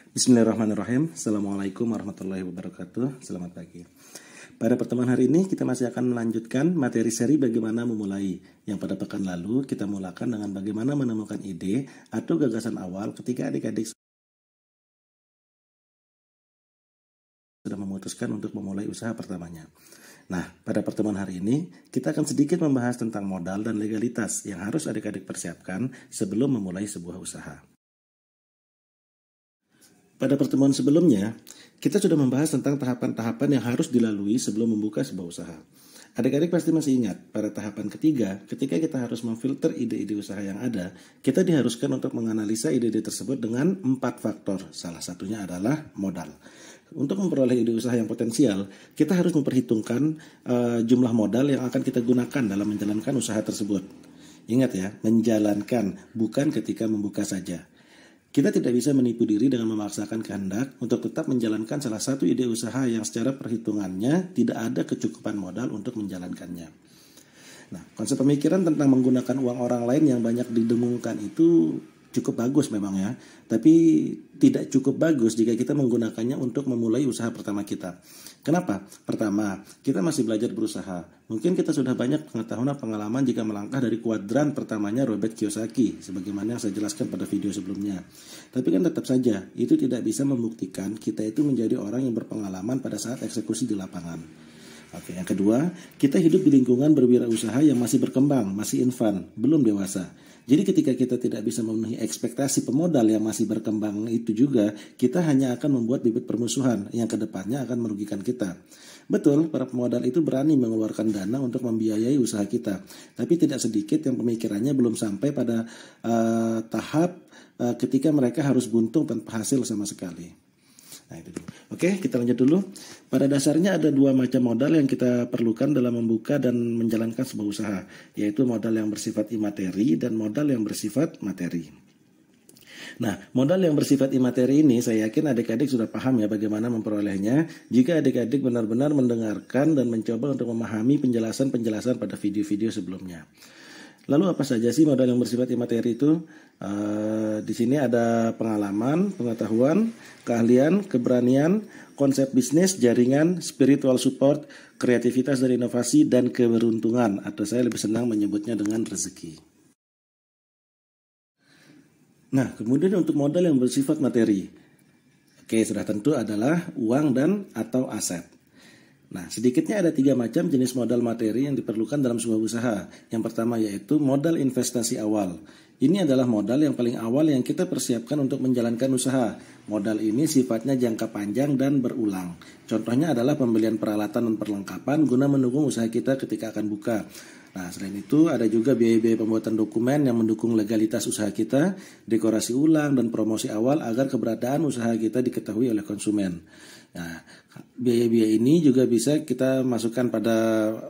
Bismillahirrahmanirrahim. Assalamualaikum warahmatullahi wabarakatuh. Selamat pagi. Pada pertemuan hari ini kita masih akan melanjutkan materi seri bagaimana memulai. Yang pada pekan lalu kita mulakan dengan bagaimana menemukan ide atau gagasan awal ketika adik-adik sudah memutuskan untuk memulai usaha pertamanya. Nah, pada pertemuan hari ini kita akan sedikit membahas tentang modal dan legalitas yang harus adik-adik persiapkan sebelum memulai sebuah usaha. Pada pertemuan sebelumnya, kita sudah membahas tentang tahapan-tahapan yang harus dilalui sebelum membuka sebuah usaha. Adik-adik pasti masih ingat, pada tahapan ketiga, ketika kita harus memfilter ide-ide usaha yang ada, kita diharuskan untuk menganalisa ide-ide tersebut dengan 4 faktor. Salah satunya adalah modal. Untuk memperoleh ide usaha yang potensial, kita harus memperhitungkan jumlah modal yang akan kita gunakan dalam menjalankan usaha tersebut. Ingat ya, menjalankan, bukan ketika membuka saja. Kita tidak bisa menipu diri dengan memaksakan kehendak untuk tetap menjalankan salah satu ide usaha yang secara perhitungannya tidak ada kecukupan modal untuk menjalankannya. Nah, konsep pemikiran tentang menggunakan uang orang lain yang banyak didengungkan itu cukup bagus memang ya, tapi tidak cukup bagus jika kita menggunakannya untuk memulai usaha pertama kita. Kenapa? Pertama, kita masih belajar berusaha. Mungkin kita sudah banyak pengetahuan dan pengalaman jika melangkah dari kuadran pertamanya Robert Kiyosaki, sebagaimana yang saya jelaskan pada video sebelumnya. Tapi kan tetap saja, itu tidak bisa membuktikan kita itu menjadi orang yang berpengalaman pada saat eksekusi di lapangan. Oke, yang kedua, kita hidup di lingkungan berwirausaha yang masih berkembang, masih infan, belum dewasa. Jadi ketika kita tidak bisa memenuhi ekspektasi pemodal yang masih berkembang itu juga, kita hanya akan membuat bibit permusuhan yang kedepannya akan merugikan kita. Betul, para pemodal itu berani mengeluarkan dana untuk membiayai usaha kita. Tapi tidak sedikit yang pemikirannya belum sampai pada tahap ketika mereka harus buntung tanpa hasil sama sekali. Nah, itu dulu. Oke, kita lanjut dulu. Pada dasarnya ada 2 macam modal yang kita perlukan dalam membuka dan menjalankan sebuah usaha, yaitu modal yang bersifat imateri dan modal yang bersifat materi. Nah, modal yang bersifat imateri ini saya yakin adik-adik sudah paham ya bagaimana memperolehnya jika adik-adik benar-benar mendengarkan dan mencoba untuk memahami penjelasan-penjelasan pada video-video sebelumnya. Lalu apa saja sih modal yang bersifat imateri itu? Di sini ada pengalaman, pengetahuan, keahlian, keberanian, konsep bisnis, jaringan, spiritual support, kreativitas dan inovasi, dan keberuntungan. Atau saya lebih senang menyebutnya dengan rezeki. Nah, kemudian untuk modal yang bersifat materi. Oke, sudah tentu adalah uang dan atau aset. Nah, sedikitnya ada 3 macam jenis modal materi yang diperlukan dalam sebuah usaha. Yang pertama yaitu modal investasi awal. Ini adalah modal yang paling awal yang kita persiapkan untuk menjalankan usaha. Modal ini sifatnya jangka panjang dan berulang. Contohnya adalah pembelian peralatan dan perlengkapan guna mendukung usaha kita ketika akan buka. Nah, selain itu ada juga biaya-biaya pembuatan dokumen yang mendukung legalitas usaha kita, dekorasi ulang, dan promosi awal agar keberadaan usaha kita diketahui oleh konsumen. Nah, biaya-biaya ini juga bisa kita masukkan pada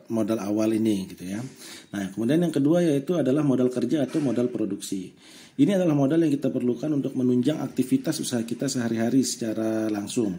modal awal ini gitu ya. Nah, kemudian yang kedua yaitu adalah modal kerja atau modal produksi. Ini adalah modal yang kita perlukan untuk menunjang aktivitas usaha kita sehari-hari secara langsung.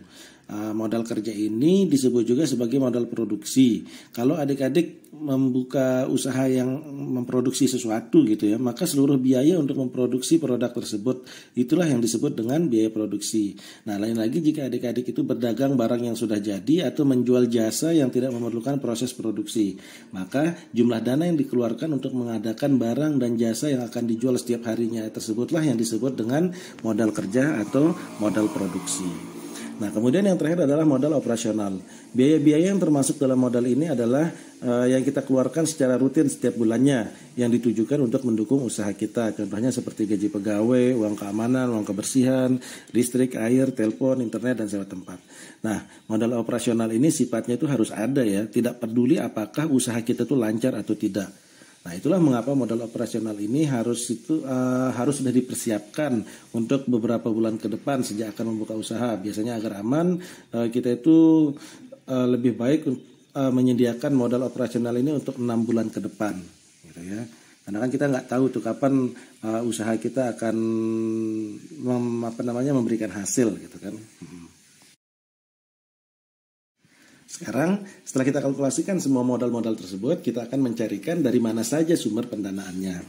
Modal kerja ini disebut juga sebagai modal produksi. Kalau adik-adik membuka usaha yang memproduksi sesuatu gitu ya, maka seluruh biaya untuk memproduksi produk tersebut itulah yang disebut dengan biaya produksi. Nah, lain lagi jika adik-adik itu berdagang barang yang sudah jadi atau menjual jasa yang tidak memerlukan proses produksi, maka jumlah dana yang dikeluarkan untuk mengadakan barang dan jasa yang akan dijual setiap harinya tersebutlah yang disebut dengan modal kerja atau modal produksi. Nah, kemudian yang terakhir adalah modal operasional. Biaya-biaya yang termasuk dalam modal ini adalah yang kita keluarkan secara rutin setiap bulannya yang ditujukan untuk mendukung usaha kita. Contohnya seperti gaji pegawai, uang keamanan, uang kebersihan, listrik, air, telepon, internet, dan sewa tempat. Nah, modal operasional ini sifatnya itu harus ada ya, tidak peduli apakah usaha kita itu lancar atau tidak. Nah, itulah mengapa modal operasional ini harus sudah dipersiapkan untuk beberapa bulan ke depan sejak akan membuka usaha. Biasanya agar aman, kita itu lebih baik menyediakan modal operasional ini untuk 6 bulan ke depan, gitu ya. Karena kan kita nggak tahu tuh kapan usaha kita akan memberikan hasil, gitu kan. Sekarang setelah kita kalkulasikan semua modal-modal tersebut, kita akan mencarikan dari mana saja sumber pendanaannya.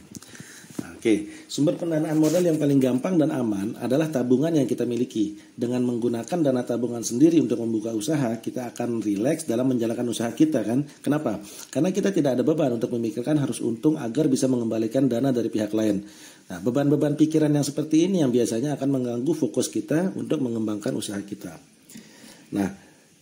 Oke, sumber pendanaan modal yang paling gampang dan aman adalah tabungan yang kita miliki. Dengan menggunakan dana tabungan sendiri untuk membuka usaha, kita akan rileks dalam menjalankan usaha kita kan. Kenapa? Karena kita tidak ada beban untuk memikirkan harus untung agar bisa mengembalikan dana dari pihak lain. Nah, beban-beban pikiran yang seperti ini yang biasanya akan mengganggu fokus kita untuk mengembangkan usaha kita. Nah,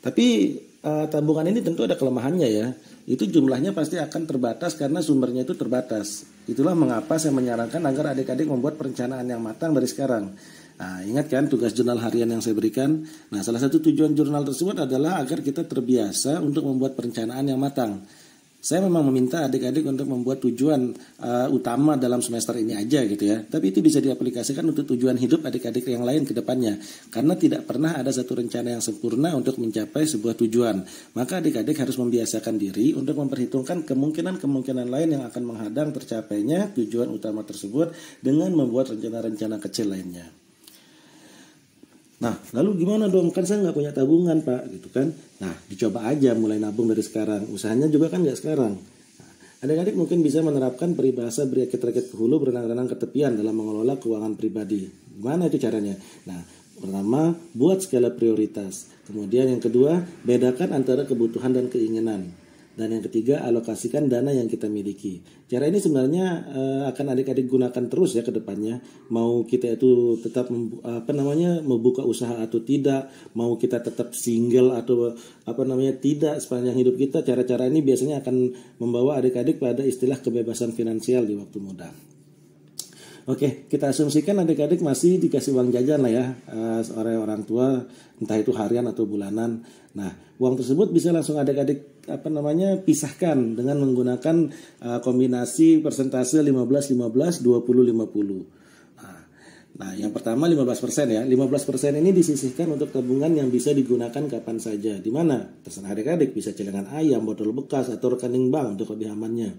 tapi tabungan ini tentu ada kelemahannya ya. Itu jumlahnya pasti akan terbatas karena sumbernya itu terbatas. Itulah mengapa saya menyarankan agar adik-adik membuat perencanaan yang matang dari sekarang. Nah, ingat kan tugas jurnal harian yang saya berikan? Nah, salah satu tujuan jurnal tersebut adalah agar kita terbiasa untuk membuat perencanaan yang matang. Saya memang meminta adik-adik untuk membuat tujuan utama dalam semester ini aja gitu ya. Tapi itu bisa diaplikasikan untuk tujuan hidup adik-adik yang lain ke depannya. Karena tidak pernah ada satu rencana yang sempurna untuk mencapai sebuah tujuan. Maka adik-adik harus membiasakan diri untuk memperhitungkan kemungkinan-kemungkinan lain yang akan menghadang tercapainya tujuan utama tersebut dengan membuat rencana-rencana kecil lainnya. Nah, lalu gimana dong? Kan saya nggak punya tabungan, Pak, gitu kan? Nah, dicoba aja mulai nabung dari sekarang. Usahanya juga kan nggak sekarang. Nah, adik-adik mungkin bisa menerapkan peribahasa berakit-rakit ke hulu, berenang-renang ke tepian dalam mengelola keuangan pribadi. Gimana itu caranya? Nah, pertama, buat skala prioritas. Kemudian yang kedua, bedakan antara kebutuhan dan keinginan. Dan yang ketiga, alokasikan dana yang kita miliki. Cara ini sebenarnya akan adik-adik gunakan terus ya ke depannya. Mau kita itu tetap membuka usaha atau tidak, mau kita tetap single atau tidak sepanjang hidup kita. Cara-cara ini biasanya akan membawa adik-adik pada istilah kebebasan finansial di waktu muda. Oke, kita asumsikan adik-adik masih dikasih uang jajan lah ya oleh orang tua, entah itu harian atau bulanan. Nah, uang tersebut bisa langsung adik-adik pisahkan dengan menggunakan kombinasi persentase 15-15, 20-50. Nah, yang pertama 15% ya. 15% ini disisihkan untuk tabungan yang bisa digunakan kapan saja. Di mana? Terserah adik-adik, bisa celengan ayam, botol bekas, atau rekening bank untuk lebih amannya.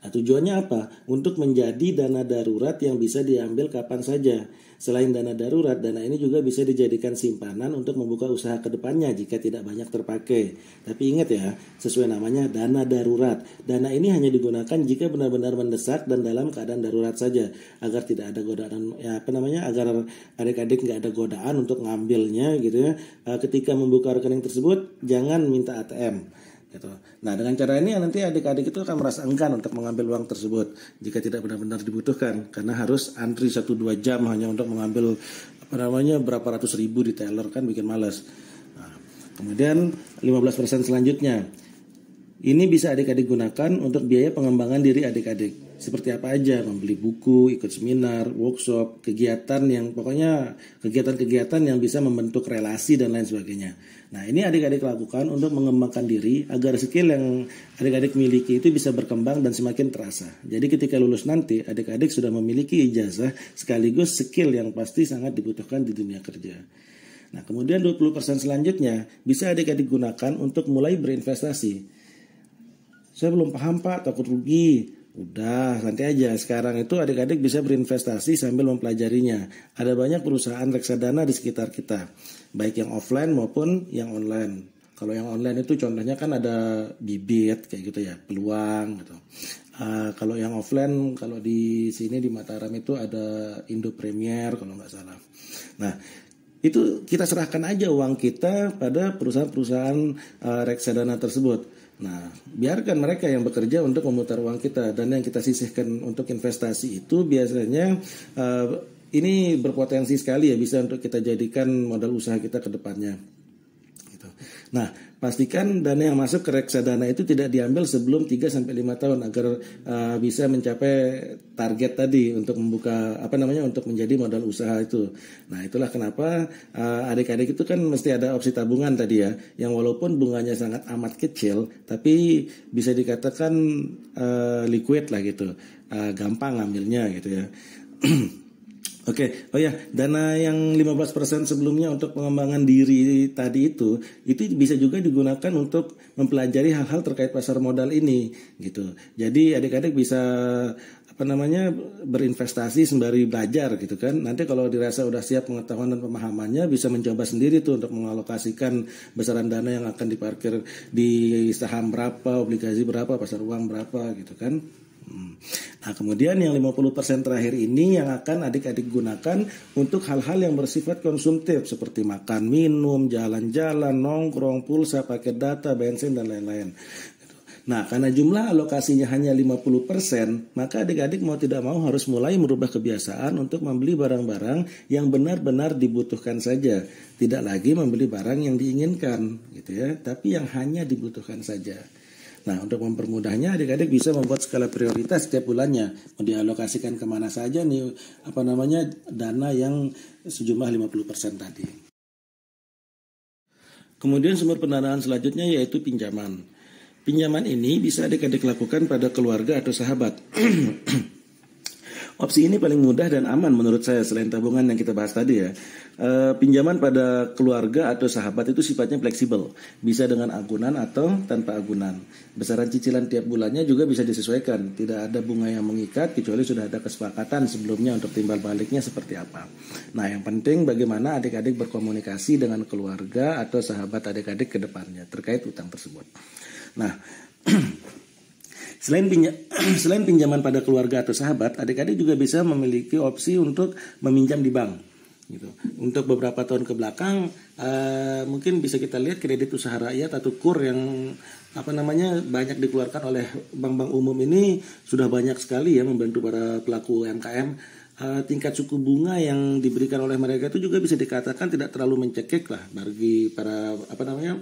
Nah, tujuannya apa? Untuk menjadi dana darurat yang bisa diambil kapan saja. Selain dana darurat, dana ini juga bisa dijadikan simpanan untuk membuka usaha ke depannya jika tidak banyak terpakai. Tapi ingat ya, sesuai namanya dana darurat. Dana ini hanya digunakan jika benar-benar mendesak dan dalam keadaan darurat saja, agar tidak ada godaan agar adik-adik nggak ada godaan untuk ngambilnya gitu ya. Ketika membuka rekening tersebut, jangan minta ATM. Gitu. Nah, dengan cara ini nanti adik-adik itu akan merasa enggan untuk mengambil uang tersebut jika tidak benar-benar dibutuhkan, karena harus antri 1-2 jam hanya untuk mengambil berapa ratus ribu di teller, kan bikin malas. Nah, kemudian 15% selanjutnya ini bisa adik-adik gunakan untuk biaya pengembangan diri adik-adik. Seperti apa aja, membeli buku, ikut seminar, workshop, kegiatan yang bisa membentuk relasi dan lain sebagainya. Nah, ini adik-adik lakukan untuk mengembangkan diri agar skill yang adik-adik miliki itu bisa berkembang dan semakin terasa. Jadi ketika lulus nanti, adik-adik sudah memiliki ijazah sekaligus skill yang pasti sangat dibutuhkan di dunia kerja. Nah, kemudian 20% selanjutnya bisa adik-adik gunakan untuk mulai berinvestasi. Saya belum paham, Pak, takut rugi. Udah, nanti aja. Sekarang itu adik-adik bisa berinvestasi sambil mempelajarinya. Ada banyak perusahaan reksadana di sekitar kita, baik yang offline maupun yang online. Kalau yang online itu contohnya kan ada Bibit kayak gitu ya, Peluang gitu. Kalau yang offline, kalau di sini di Mataram itu ada Indo Premier kalau nggak salah. Nah, itu kita serahkan aja uang kita pada perusahaan-perusahaan reksadana tersebut. Nah, biarkan mereka yang bekerja untuk memutar uang kita, dan yang kita sisihkan untuk investasi itu biasanya ini berpotensi sekali ya, bisa untuk kita jadikan modal usaha kita ke depannya. Gitu. Nah, pastikan dana yang masuk ke reksadana itu tidak diambil sebelum 3-5 tahun agar bisa mencapai target tadi untuk membuka untuk menjadi modal usaha itu. Nah, itulah kenapa adik-adik itu kan mesti ada opsi tabungan tadi ya, yang walaupun bunganya sangat amat kecil tapi bisa dikatakan liquid lah gitu. Gampang ngambilnya gitu ya. Oke, dana yang 15% sebelumnya untuk pengembangan diri tadi itu bisa juga digunakan untuk mempelajari hal-hal terkait pasar modal ini gitu. Jadi adik-adik bisa berinvestasi sembari belajar gitu kan. Nanti kalau dirasa udah siap pengetahuan dan pemahamannya, bisa mencoba sendiri tuh untuk mengalokasikan besaran dana yang akan diparkir di saham berapa, obligasi berapa, pasar uang berapa gitu kan. Nah, kemudian yang 50% terakhir ini yang akan adik-adik gunakan untuk hal-hal yang bersifat konsumtif seperti makan, minum, jalan-jalan, nongkrong, pulsa, paket data, bensin, dan lain-lain. Nah, karena jumlah alokasinya hanya 50%, maka adik-adik mau tidak mau harus mulai merubah kebiasaan untuk membeli barang-barang yang benar-benar dibutuhkan saja. Tidak lagi membeli barang yang diinginkan, gitu ya, tapi yang hanya dibutuhkan saja. Nah, untuk mempermudahnya, adik-adik bisa membuat skala prioritas setiap bulannya. Mau dialokasikan kemana saja nih, dana yang sejumlah 50% tadi. Kemudian sumber pendanaan selanjutnya yaitu pinjaman. Pinjaman ini bisa adik-adik lakukan pada keluarga atau sahabat. Opsi ini paling mudah dan aman menurut saya selain tabungan yang kita bahas tadi ya. Pinjaman pada keluarga atau sahabat itu sifatnya fleksibel, bisa dengan agunan atau tanpa agunan. Besaran cicilan tiap bulannya juga bisa disesuaikan, tidak ada bunga yang mengikat kecuali sudah ada kesepakatan sebelumnya untuk timbal baliknya seperti apa. Nah, yang penting bagaimana adik-adik berkomunikasi dengan keluarga atau sahabat adik-adik ke depannya terkait utang tersebut. Nah, selain pinjaman pada keluarga atau sahabat, adik-adik juga bisa memiliki opsi untuk meminjam di bank. Gitu. Untuk beberapa tahun ke belakang, mungkin bisa kita lihat kredit usaha rakyat atau KUR yang banyak dikeluarkan oleh bank-bank umum ini sudah banyak sekali ya membantu para pelaku UMKM. Tingkat suku bunga yang diberikan oleh mereka itu juga bisa dikatakan tidak terlalu mencekik lah bagi para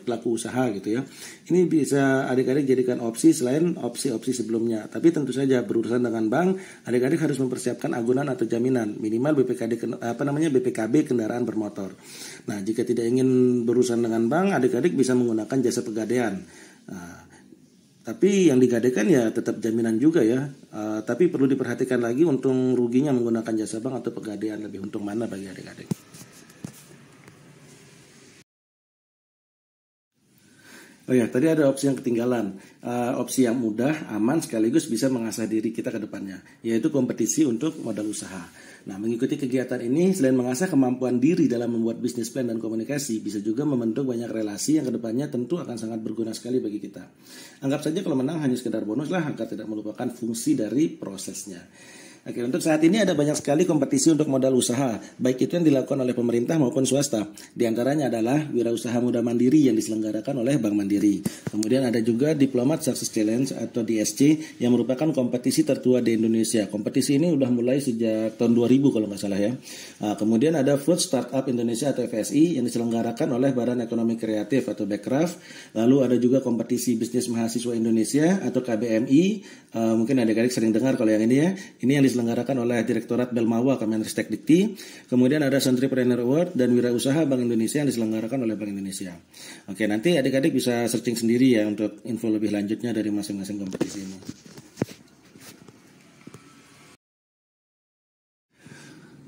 pelaku usaha gitu ya. Ini bisa adik-adik jadikan opsi selain opsi-opsi sebelumnya. Tapi tentu saja berurusan dengan bank, adik-adik harus mempersiapkan agunan atau jaminan minimal BPKB kendaraan bermotor. Nah, jika tidak ingin berurusan dengan bank, adik-adik bisa menggunakan jasa pegadaian. Tapi yang digadaikan ya tetap jaminan juga ya. Tapi perlu diperhatikan lagi untung ruginya menggunakan jasa bank atau pegadaian, lebih untung mana bagi adik-adik. Oh ya, tadi ada opsi yang ketinggalan. Opsi yang mudah, aman, sekaligus bisa mengasah diri kita ke depannya, yaitu kompetisi untuk modal usaha. Nah, mengikuti kegiatan ini selain mengasah kemampuan diri dalam membuat bisnis plan dan komunikasi, bisa juga membentuk banyak relasi yang kedepannya tentu akan sangat berguna sekali bagi kita. Anggap saja kalau menang hanya sekedar bonus lah, agar tidak melupakan fungsi dari prosesnya. Oke, untuk saat ini ada banyak sekali kompetisi untuk modal usaha, baik itu yang dilakukan oleh pemerintah maupun swasta. Di antaranya adalah Wirausaha Muda Mandiri yang diselenggarakan oleh Bank Mandiri. Kemudian ada juga Diplomat Success Challenge atau DSC yang merupakan kompetisi tertua di Indonesia. Kompetisi ini udah mulai sejak tahun 2000 kalau nggak salah ya. Kemudian ada Food Startup Indonesia atau FSI yang diselenggarakan oleh Badan Ekonomi Kreatif atau Bekraf. Lalu ada juga kompetisi Bisnis Mahasiswa Indonesia atau KBMI. Mungkin adik-adik sering dengar kalau yang ini ya. Ini yang diselenggarakan oleh Direktorat Belmawa Kemenristek Dikti. Kemudian ada Entrepreneur Award dan Wirausaha Bank Indonesia yang diselenggarakan oleh Bank Indonesia. Oke, nanti adik-adik bisa searching sendiri ya untuk info lebih lanjutnya dari masing-masing kompetisi ini.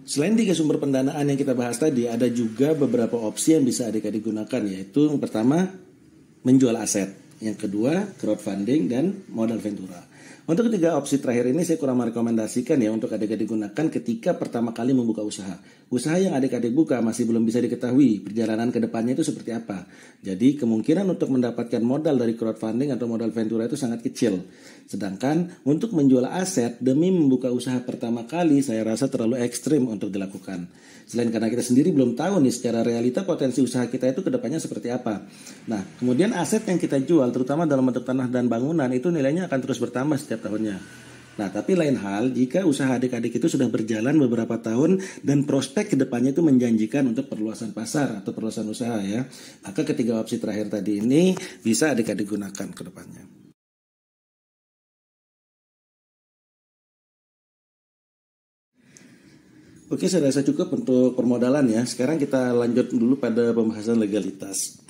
Selain 3 sumber pendanaan yang kita bahas tadi, ada juga beberapa opsi yang bisa adik-adik gunakan, yaitu yang pertama menjual aset, yang kedua crowdfunding dan modal ventura. Untuk ketiga opsi terakhir ini saya kurang merekomendasikan ya untuk adik-adik gunakan ketika pertama kali membuka usaha. Usaha yang adik-adik buka masih belum bisa diketahui perjalanan ke depannya itu seperti apa. Jadi kemungkinan untuk mendapatkan modal dari crowdfunding atau modal ventura itu sangat kecil. Sedangkan untuk menjual aset demi membuka usaha pertama kali saya rasa terlalu ekstrim untuk dilakukan. Selain karena kita sendiri belum tahu nih secara realita potensi usaha kita itu ke depannya seperti apa. Nah, kemudian aset yang kita jual terutama dalam bentuk tanah dan bangunan itu nilainya akan terus bertambah setiap tahunnya. Nah, tapi lain hal jika usaha adik-adik itu sudah berjalan beberapa tahun dan prospek ke depannya itu menjanjikan untuk perluasan pasar atau perluasan usaha ya. Maka ketiga opsi terakhir tadi ini bisa adik-adik gunakan ke depannya. Oke, saya rasa cukup untuk permodalan ya. Sekarang kita lanjut dulu pada pembahasan legalitas.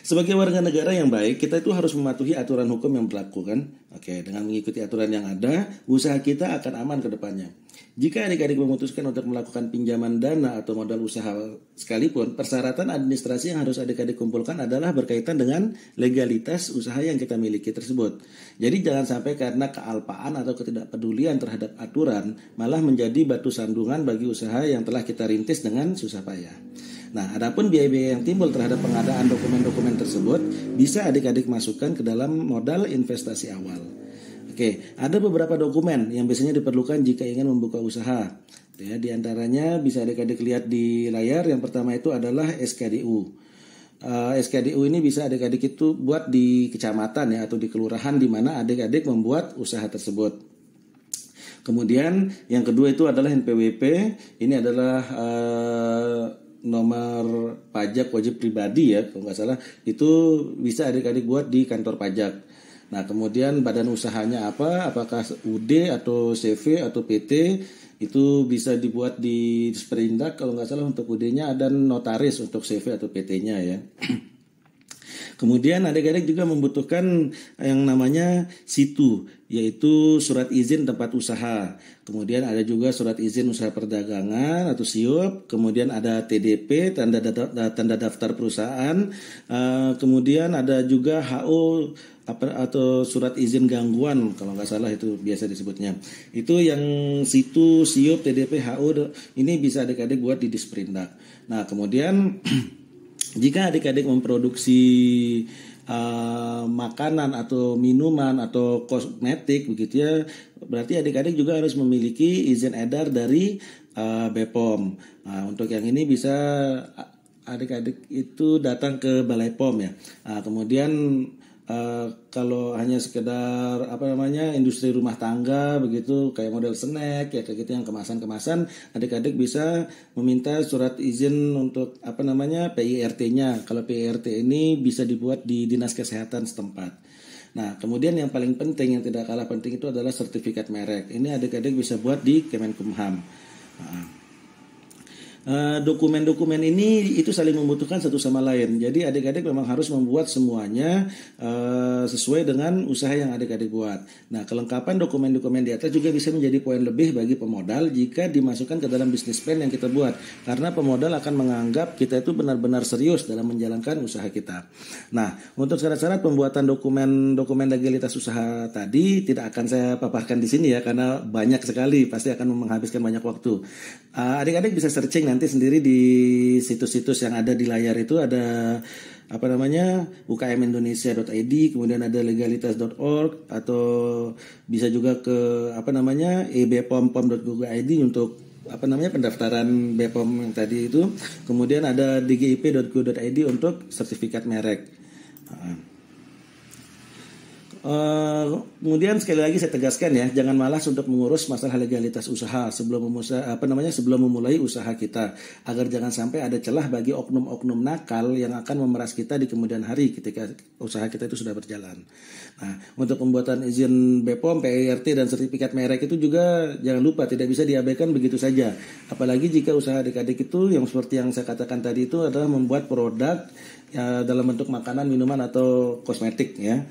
Sebagai warga negara yang baik, kita itu harus mematuhi aturan hukum yang berlaku kan. Oke, dengan mengikuti aturan yang ada, usaha kita akan aman ke depannya. Jika adik-adik memutuskan untuk melakukan pinjaman dana atau modal usaha sekalipun, persyaratan administrasi yang harus adik-adik kumpulkan adalah berkaitan dengan legalitas usaha yang kita miliki tersebut. Jadi jangan sampai karena kealpaan atau ketidakpedulian terhadap aturan, malah menjadi batu sandungan bagi usaha yang telah kita rintis dengan susah payah. Nah, adapun biaya-biaya yang timbul terhadap pengadaan dokumen-dokumen tersebut bisa adik-adik masukkan ke dalam modal investasi awal. Oke, ada beberapa dokumen yang biasanya diperlukan jika ingin membuka usaha. Ya, di antaranya bisa adik-adik lihat di layar. Yang pertama itu adalah SKDU. SKDU ini bisa adik-adik itu buat di kecamatan ya atau di kelurahan di mana adik-adik membuat usaha tersebut. Kemudian yang kedua itu adalah NPWP. Ini adalah nomor pajak wajib pribadi ya kalau nggak salah. Itu bisa adik-adik buat di kantor pajak. Nah kemudian badan usahanya apa? Apakah UD atau CV atau PT? Itu bisa dibuat di Disperindak kalau nggak salah untuk UD-nya, dan notaris untuk CV atau PT-nya ya. Kemudian adik-adik juga membutuhkan yang namanya SITU, yaitu surat izin tempat usaha. Kemudian ada juga surat izin usaha perdagangan atau SIUP. Kemudian ada TDP, tanda daftar perusahaan. Kemudian ada juga HO atau surat izin gangguan kalau nggak salah itu biasa disebutnya. Itu yang SITU, SIUP, TDP, HO ini bisa adik-adik buat di Disperindak. Nah kemudian jika adik-adik memproduksi makanan atau minuman atau kosmetik begitu ya, berarti adik-adik juga harus memiliki izin edar dari BPOM. Nah, untuk yang ini bisa adik-adik itu datang ke Balai POM ya. Nah, kemudian kalau hanya sekedar industri rumah tangga begitu kayak model snack ya kayak gitu yang kemasan-kemasan, adik-adik bisa meminta surat izin untuk PIRT-nya. Kalau PIRT ini bisa dibuat di Dinas Kesehatan setempat. Nah, kemudian yang paling penting yang tidak kalah penting itu adalah sertifikat merek. Ini adik-adik bisa buat di Kemenkumham. Dokumen-dokumen ini itu saling membutuhkan satu sama lain. Jadi adik-adik memang harus membuat semuanya sesuai dengan usaha yang adik-adik buat. Nah, kelengkapan dokumen-dokumen di atas juga bisa menjadi poin lebih bagi pemodal jika dimasukkan ke dalam bisnis plan yang kita buat. Karena pemodal akan menganggap kita itu benar-benar serius dalam menjalankan usaha kita. Nah, untuk syarat-syarat pembuatan dokumen legalitas usaha tadi tidak akan saya paparkan di sini ya karena banyak sekali, pasti akan menghabiskan banyak waktu. Adik-adik bisa searching nanti sendiri di situs-situs yang ada di layar. Itu ada ukmindonesia.id, kemudian ada legalitas.org, atau bisa juga ke ebpom.go.id untuk pendaftaran BPOM yang tadi itu. Kemudian ada dgip.go.id untuk sertifikat merek. Kemudian sekali lagi saya tegaskan ya, jangan malas untuk mengurus masalah legalitas usaha sebelum memulai usaha kita, agar jangan sampai ada celah bagi oknum-oknum nakal yang akan memeras kita di kemudian hari ketika usaha kita itu sudah berjalan. Nah, untuk pembuatan izin BPOM, PIRT dan sertifikat merek itu juga jangan lupa tidak bisa diabaikan begitu saja. Apalagi jika usaha adik-adik itu yang seperti yang saya katakan tadi itu adalah membuat produk dalam bentuk makanan, minuman atau kosmetik ya.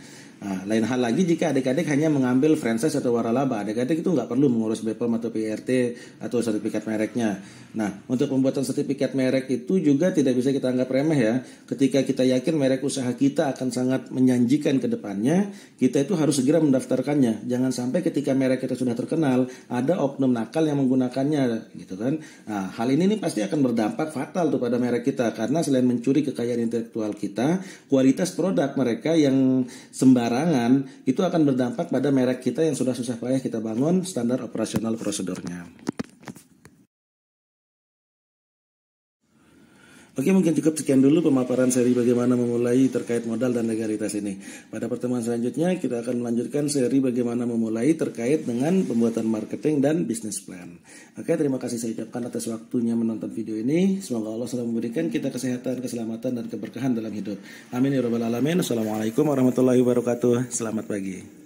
Nah, lain hal lagi jika adik-adik hanya mengambil franchise atau waralaba, adik-adik itu nggak perlu mengurus BPOM atau PIRT atau sertifikat mereknya. Nah, untuk pembuatan sertifikat merek itu juga tidak bisa kita anggap remeh ya. Ketika kita yakin merek usaha kita akan sangat menjanjikan ke depannya, kita itu harus segera mendaftarkannya. Jangan sampai ketika merek kita sudah terkenal, ada oknum nakal yang menggunakannya, gitu kan. Nah, hal ini pasti akan berdampak fatal tuh pada merek kita, karena selain mencuri kekayaan intelektual kita, kualitas produk mereka yang sembarangan itu akan berdampak pada merek kita yang sudah susah payah kita bangun standar operasional prosedurnya. Oke, mungkin cukup sekian dulu pemaparan seri bagaimana memulai terkait modal dan legalitas ini. Pada pertemuan selanjutnya kita akan melanjutkan seri bagaimana memulai terkait dengan pembuatan marketing dan bisnis plan. Oke, terima kasih saya ucapkan atas waktunya menonton video ini. Semoga Allah selalu memberikan kita kesehatan, keselamatan, dan keberkahan dalam hidup. Amin ya rabbal alamin. Assalamualaikum warahmatullahi wabarakatuh. Selamat pagi.